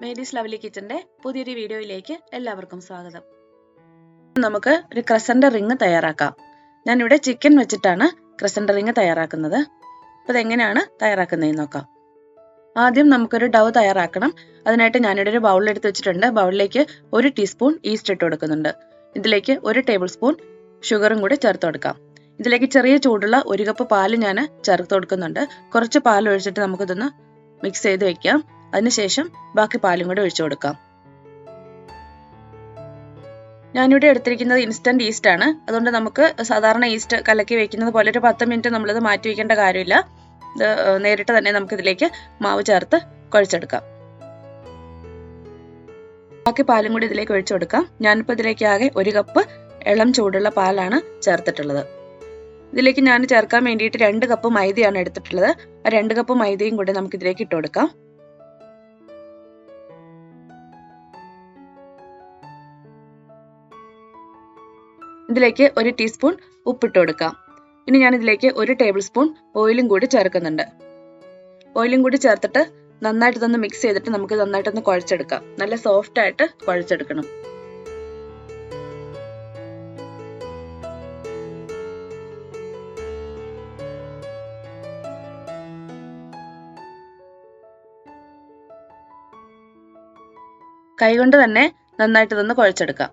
Mary's lovely കിച്ചന്റെ പുതിയൊരു വീഡിയോയിലേക്ക് എല്ലാവർക്കും സ്വാഗതം. നമുക്ക് ഒരു ക്രസന്റ് റിങ് തയ്യാറാക്കാം. ഞാനിവിടെ ചിക്കൻ വെച്ചിട്ടാണ് ക്രസന്റ് റിങ് തയ്യാറാക്കുന്നത്. അപ്പോൾ അതെങ്ങനെയാണ് തയ്യാറാക്കുന്നതെന്ന് നോക്കാം. ആദ്യം നമുക്കൊരു ഡവ് തയ്യാറാക്കണം. അതിനായിട്ട് ഞാനിവിടെ ഒരു ബൗൾ എടുത്ത് വെച്ചിട്ടുണ്ട്. ബൗളിലേക്ക് 1 ടീസ്പൂൺ ഈസ്റ്റ് ഇട്ട് കൊടുക്കുന്നുണ്ട്. ഇതിലേക്ക് 1 ടേബിൾ സ്പൂൺ ഷുഗറും കൂടി ചേർത്ത് കൊടുക്കാം. ഇതിലേക്ക് ചെറിയ ചൂടുള്ള 1 കപ്പ് പാല് ഞാൻ ചേർത്ത് കൊടുക്കുന്നുണ്ട്. കുറച്ച് പാൽ ഒഴിച്ചിട്ട് നമുക്കിതൊന്ന് മിക്സ് ചെയ്ത് വെക്കാം. അതിനുശേഷം ബാക്കി പാലും കൂടി ഒഴിച്ചു കൊടുക്കാം. ഞാനിവിടെ എടുത്തിരിക്കുന്നത് ഇൻസ്റ്റന്റ് ഈസ്റ്റ് ആണ്. അതുകൊണ്ട് നമുക്ക് സാധാരണ ഈസ്റ്റ് കലക്കി വെക്കുന്നത് പോലെ ഒരു 10 മിനിറ്റ് നമ്മളിത് മാറ്റി വെക്കേണ്ട കാര്യമില്ല. ഇത് നേരിട്ട് തന്നെ നമുക്ക് ഇതിലേക്ക് മാവ് ചേർത്ത് കുഴച്ചെടുക്കാം. ബാക്കി പാലും കൂടി ഇതിലേക്ക് ഒഴിച്ചു കൊടുക്കാം. ഞാനിപ്പോൾ ഇതിലേക്ക് ആകെ 1 കപ്പ് ഇളം ചൂടുള്ള പാലാണ് ചേർത്തിട്ടുള്ളത്. ഇതിലേക്ക് ഞാൻ ചേർക്കാൻ വേണ്ടിയിട്ട് 2 കപ്പ് മൈദയാണ് എടുത്തിട്ടുള്ളത്. ആ 2 കപ്പ് മൈദയും കൂടി നമുക്ക് ഇതിലേക്ക് ഇട്ട് കൊടുക്കാം. ഇതിലേക്ക് 1 ടീസ്പൂൺ ഉപ്പിട്ട് കൊടുക്കാം. ഇനി ഞാൻ ഇതിലേക്ക് 1 ടേബിൾ സ്പൂൺ ഓയിലും കൂടി ചേർക്കുന്നുണ്ട്. ഓയിലും കൂടി ചേർത്തിട്ട് നന്നായിട്ടൊന്ന് മിക്സ് ചെയ്തിട്ട് നമുക്ക് നന്നായിട്ടൊന്ന് കുഴച്ചെടുക്കാം. നല്ല സോഫ്റ്റ് ആയിട്ട് കുഴച്ചെടുക്കണം. കൈകൊണ്ട് തന്നെ നന്നായിട്ടൊന്ന് കുഴച്ചെടുക്കാം.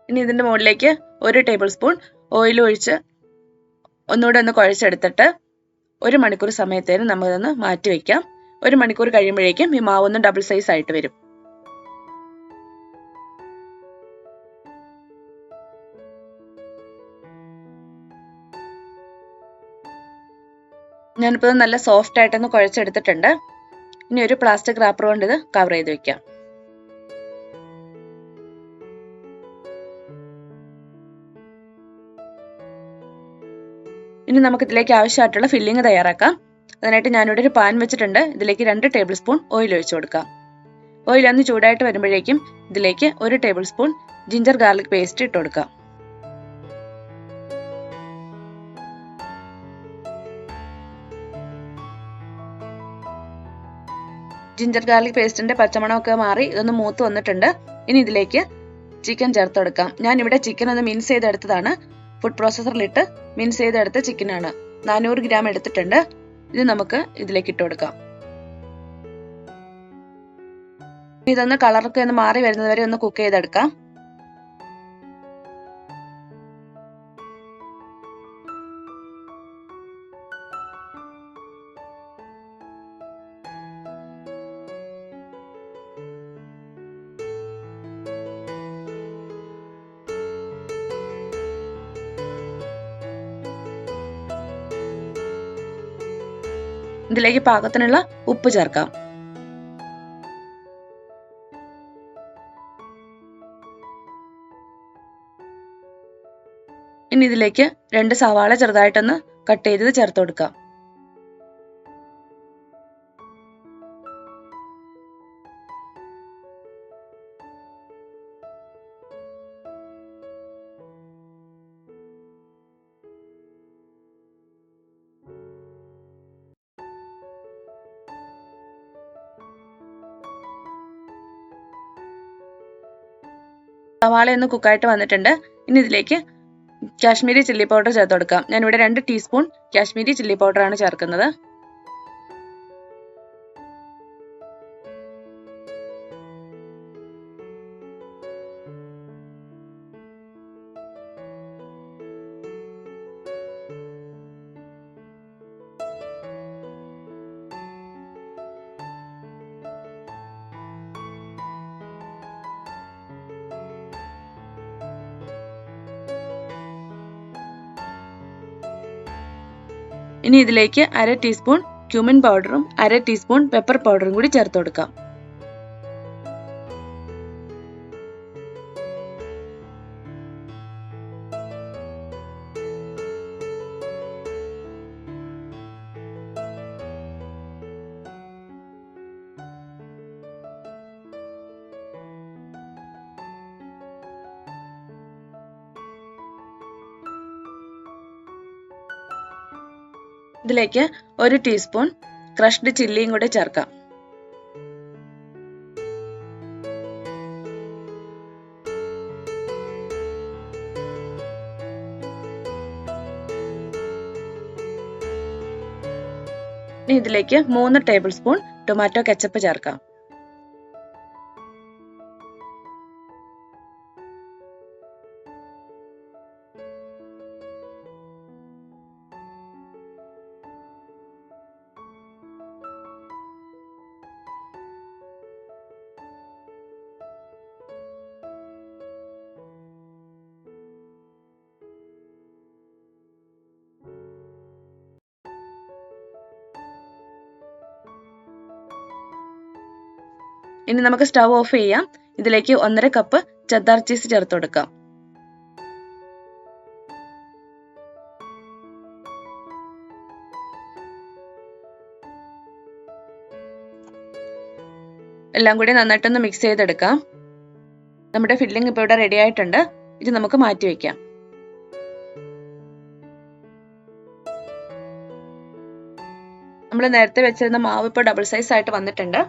ഇനി ഇതിന്റെ മുകളിലേക്ക് 1 ടേബിൾ സ്പൂൺ ഓയിൽ ഒഴിച്ച് ഒന്നുകൂടെ ഒന്ന് കുഴച്ചെടുത്തിട്ട് 1 മണിക്കൂർ സമയത്തേന് നമുക്കിതൊന്ന് മാറ്റി വയ്ക്കാം. 1 മണിക്കൂർ കഴിയുമ്പോഴേക്കും ഈ മാവ് ഒന്ന് ഡബിൾ സൈസ് ആയിട്ട് വരും. ഞാനിപ്പോൾ നല്ല സോഫ്റ്റ് ആയിട്ടൊന്ന് കുഴച്ചെടുത്തിട്ടുണ്ട്. ഇനി ഒരു പ്ലാസ്റ്റിക് റാപ്പർ കൊണ്ട് ഇത് കവർ ചെയ്ത് വെക്കാം. ഇനി നമുക്ക് ഇതിലേക്ക് ആവശ്യമായിട്ടുള്ള ഫില്ലിംഗ് തയ്യാറാക്കാം. അതിനായിട്ട് ഞാനിവിടെ ഒരു പാൻ വെച്ചിട്ടുണ്ട്. ഇതിലേക്ക് 2 ടേബിൾ സ്പൂൺ ഓയിൽ ഒഴിച്ചു കൊടുക്കാം. ഓയിൽ ഒന്ന് ചൂടായിട്ട് വരുമ്പോഴേക്കും ഇതിലേക്ക് 1 table spoon ginger garlic paste ഇട്ട് കൊടുക്കാം. ജിഞ്ചർ ഗാർലിക് പേസ്റ്റിന്റെ പച്ചമണമൊക്കെ മാറി ഇതൊന്ന് മൂത്ത് വന്നിട്ടുണ്ട്. ഇനി ഇതിലേക്ക് ചിക്കൻ ചേർത്ത് കൊടുക്കാം. ഞാനിവിടെ ചിക്കൻ ഒന്ന് മിൻസ് ചെയ്തെടുത്തതാണ്. ഫുഡ് പ്രോസസറിലിട്ട് മിൻസ് ചെയ്തെടുത്ത ചിക്കനാണ്. 400 ഗ്രാം എടുത്തിട്ടുണ്ട്. ഇത് നമുക്ക് ഇതിലേക്ക് ഇട്ട് കൊടുക്കാം. ഇതൊന്ന് കളറൊക്കെ ഒന്ന് മാറി വരുന്നത് വരെ ഒന്ന് കുക്ക് ചെയ്തെടുക്കാം. ഇതിലേക്ക് പാകത്തിനുള്ള ഉപ്പ് ചേർക്കാം. ഇനി ഇതിലേക്ക് 2 സവാള ചെറുതായിട്ടൊന്ന് കട്ട് ചെയ്തത് ചേർത്ത് കൊടുക്കാം. സവാള ഒന്ന് കുക്കായിട്ട് വന്നിട്ടുണ്ട്. ഇനി ഇതിലേക്ക് കാശ്മീരി ചില്ലി പൗഡർ ചേർത്ത് കൊടുക്കാം. ഞാനിവിടെ 2 ടീസ്പൂൺ കാശ്മീരി ചില്ലി പൗഡറാണ് ചേർക്കുന്നത്. ഇനി ഇതിലേക്ക് 1/2 ടീസ്പൂൺ ക്യൂമിൻ പൗഡറും 1/2 ടീസ്പൂൺ പെപ്പർ പൗഡറും കൂടി ചേർത്ത് കൊടുക്കാം. ഇതിലേക്ക് 1 ടീസ്പൂൺ ക്രഷ്ഡ് ചില്ലിയും കൂടി ചേർക്കാം. ഇനി ഇതിലേക്ക് 3 ടേബിൾ സ്പൂൺ ടൊമാറ്റോ കെച്ചപ്പ് ചേർക്കാം. ഇനി നമുക്ക് സ്റ്റവ് ഓഫ് ചെയ്യാം. ഇതിലേക്ക് 1.5 കപ്പ് ചെദ്ദാർ ചീസ് ചേർത്ത് കൊടുക്കാം. എല്ലാം കൂടി നന്നായിട്ടൊന്ന് മിക്സ് ചെയ്തെടുക്കാം. നമ്മുടെ ഫില്ലിംഗ് ഇപ്പോൾ ഇവിടെ റെഡി ആയിട്ടുണ്ട്. ഇത് നമുക്ക് മാറ്റി വെക്കാം. നമ്മൾ നേരത്തെ വെച്ചിരുന്ന മാവ് ഇപ്പോൾ ഡബിൾ സൈസ് ആയിട്ട് വന്നിട്ടുണ്ട്.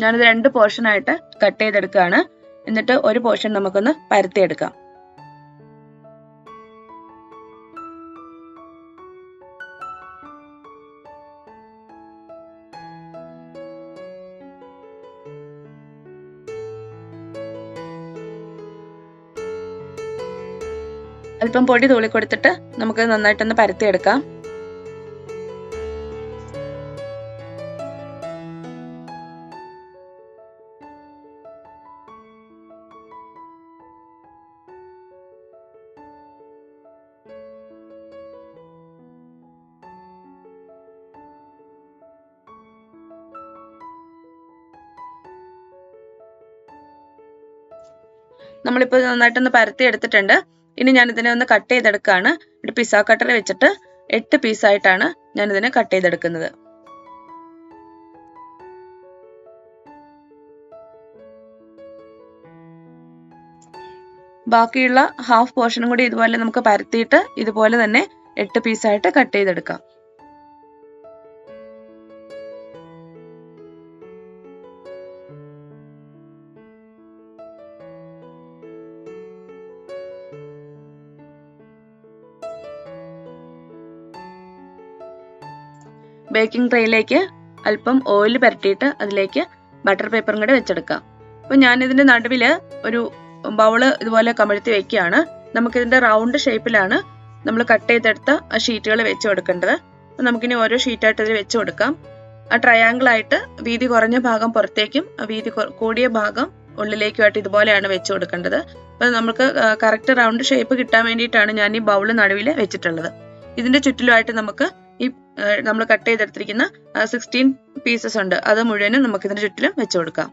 ഞാനിത് 2 പോർഷൻ ആയിട്ട് കട്ട് ചെയ്തെടുക്കുകയാണ്. എന്നിട്ട് ഒരു പോർഷൻ നമുക്കൊന്ന് പരത്തിയെടുക്കാം. അല്പം പൊടി തൂളി കൊടുത്തിട്ട് നമുക്ക് നന്നായിട്ടൊന്ന് പരത്തിയെടുക്കാം. നമ്മളിപ്പോൾ നന്നായിട്ടൊന്ന് പരത്തി എടുത്തിട്ടുണ്ട്. ഇനി ഞാൻ ഇതിനെ ഒന്ന് കട്ട് ചെയ്തെടുക്കുകയാണ്. ഒരു പിസ്സ കട്ടർ വെച്ചിട്ട് 8 പീസായിട്ടാണ് ഞാൻ ഇതിനെ കട്ട് ചെയ്തെടുക്കുന്നത്. ബാക്കിയുള്ള ഹാഫ് പോർഷനും കൂടി ഇതുപോലെ നമുക്ക് പരത്തിയിട്ട് ഇതുപോലെ തന്നെ 8 പീസായിട്ട് കട്ട് ചെയ്തെടുക്കാം. ബേക്കിംഗ് ട്രേയിലേക്ക് അല്പം ഓയിൽ പുരട്ടിയിട്ട് അതിലേക്ക് ബട്ടർ പേപ്പറും കൂടെ വെച്ചെടുക്കാം. അപ്പോൾ ഞാൻ ഇതിന്റെ നടുവിൽ ഒരു ബൗള് ഇതുപോലെ കമഴ്ത്തി വെക്കുകയാണ്. നമുക്കിതിന്റെ റൗണ്ട് ഷേപ്പിലാണ് നമ്മൾ കട്ട് ചെയ്തെടുത്ത ആ ഷീറ്റുകൾ വെച്ച് കൊടുക്കേണ്ടത്. അപ്പോൾ നമുക്കിനി ഓരോ ഷീറ്റായിട്ട് ഇതിൽ വെച്ച് കൊടുക്കാം. ആ ട്രയാങ്കിൾ ആയിട്ട് വീതി കുറഞ്ഞ ഭാഗം പുറത്തേക്കും വീതി കൂടിയ ഭാഗം ഉള്ളിലേക്കുമായിട്ട് ഇതുപോലെയാണ് വെച്ച് കൊടുക്കേണ്ടത്. അപ്പോൾ നമുക്ക് കറക്റ്റ് റൗണ്ട് ഷേപ്പ് കിട്ടാൻ വേണ്ടിയിട്ടാണ് ഞാൻ ഈ ബൗള് നടുവിൽ വെച്ചിട്ടുള്ളത്. ഇതിന്റെ ചുറ്റിലുമായിട്ട് നമുക്ക് ഈ നമ്മൾ കട്ട് ചെയ്തെടുത്തിരിക്കുന്ന 16 പീസസ് ഉണ്ട്, അത് മുഴുവനും നമുക്ക് ഇതിന്റെ ചുറ്റിലും വെച്ച് കൊടുക്കാം.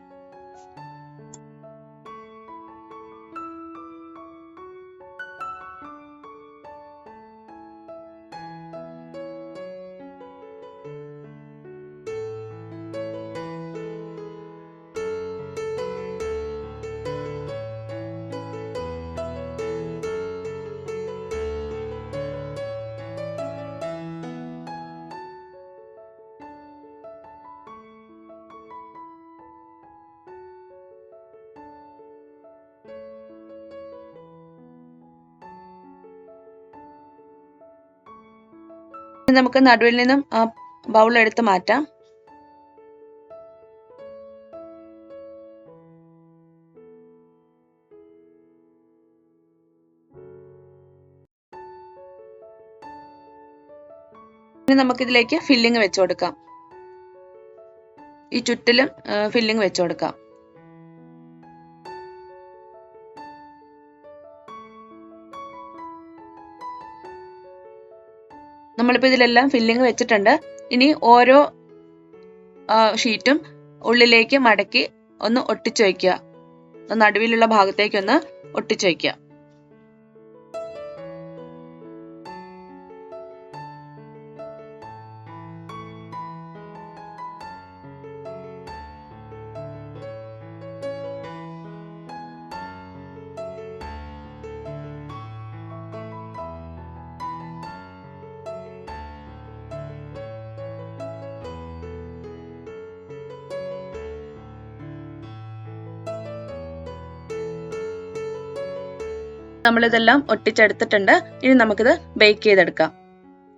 നമുക്ക് നടുവിൽ നിന്നും ആ ബൗൾ എടുത്ത് മാറ്റാം. ഇനി നമുക്കിതിലേക്ക് ഫില്ലിംഗ് വെച്ച് കൊടുക്കാം. ഈ ചുറ്റിലും ഫില്ലിംഗ് വെച്ച് കൊടുക്കാം. നമ്മളിപ്പോൾ ഇതിലെല്ലാം ഫില്ലിംഗ് വെച്ചിട്ടുണ്ട്. ഇനി ഓരോ ഷീറ്റും ഉള്ളിലേക്ക് മടക്കി ഒന്ന് ഒട്ടിച്ചു വയ്ക്കുക. നടുവിലുള്ള ഭാഗത്തേക്ക് ഒന്ന് ഒട്ടിച്ചു വയ്ക്കുക. നമ്മളിതെല്ലാം ഒട്ടിച്ചെടുത്തിട്ടുണ്ട്. ഇനി നമുക്കിത് ബേക്ക് ചെയ്തെടുക്കാം.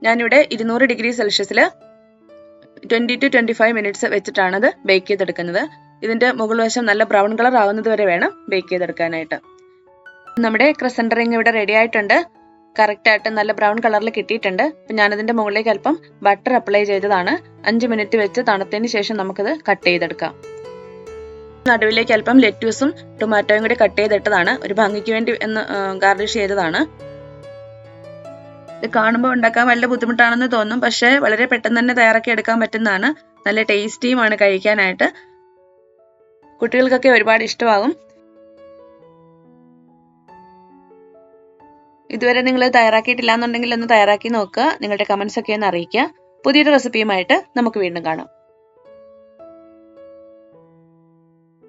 ഞാനിവിടെ 200 ഡിഗ്രി സെൽഷ്യസിൽ 20 to 25 മിനിറ്റ്സ് വെച്ചിട്ടാണ് ഇത് ബേക്ക് ചെയ്തെടുക്കുന്നത്. ഇതിന്റെ മുകൾ വശം നല്ല ബ്രൗൺ കളർ ആവുന്നത് വരെ വേണം ബേക്ക് ചെയ്തെടുക്കാനായിട്ട്. നമ്മുടെ ക്രസന്റ് റിംഗ് ഇവിടെ റെഡി ആയിട്ടുണ്ട്. കറക്റ്റ് ആയിട്ട് നല്ല ബ്രൗൺ കളറിൽ കിട്ടിയിട്ടുണ്ട്. അപ്പം ഞാനതിന്റെ മുകളിലേക്ക് അല്പം ബട്ടർ അപ്ലൈ ചെയ്തതാണ്. 5 മിനിറ്റ് വെച്ച് തണുത്തതിന് ശേഷം നമുക്കിത് കട്ട് ചെയ്തെടുക്കാം. നടുവിലേക്ക് അല്പം ലെറ്റ്യൂസും ടൊമാറ്റോയും കൂടി കട്ട് ചെയ്തിട്ടതാണ്. ഒരു ഭംഗിക്ക് വേണ്ടി എന്ന് ഗാർണിഷ് ചെയ്തതാണ്. ഇത് കാണുമ്പോൾ ഉണ്ടാക്കാൻ വളരെ ബുദ്ധിമുട്ടാണെന്ന് തോന്നും, പക്ഷേ വളരെ പെട്ടെന്ന് തന്നെ തയ്യാറാക്കി എടുക്കാൻ പറ്റുന്നതാണ്. നല്ല ടേസ്റ്റിയുമാണ് കഴിക്കാനായിട്ട്. കുട്ടികൾക്കൊക്കെ ഒരുപാട് ഇഷ്ടമാകും. ഇതുവരെ നിങ്ങൾ തയ്യാറാക്കിയിട്ടില്ല എന്നുണ്ടെങ്കിൽ ഒന്ന് തയ്യാറാക്കി നോക്കുക. നിങ്ങളുടെ കമന്റ്സ് ഒക്കെ ഒന്ന് അറിയിക്കുക. പുതിയൊരു റെസിപ്പിയുമായിട്ട് നമുക്ക് വീണ്ടും കാണാം.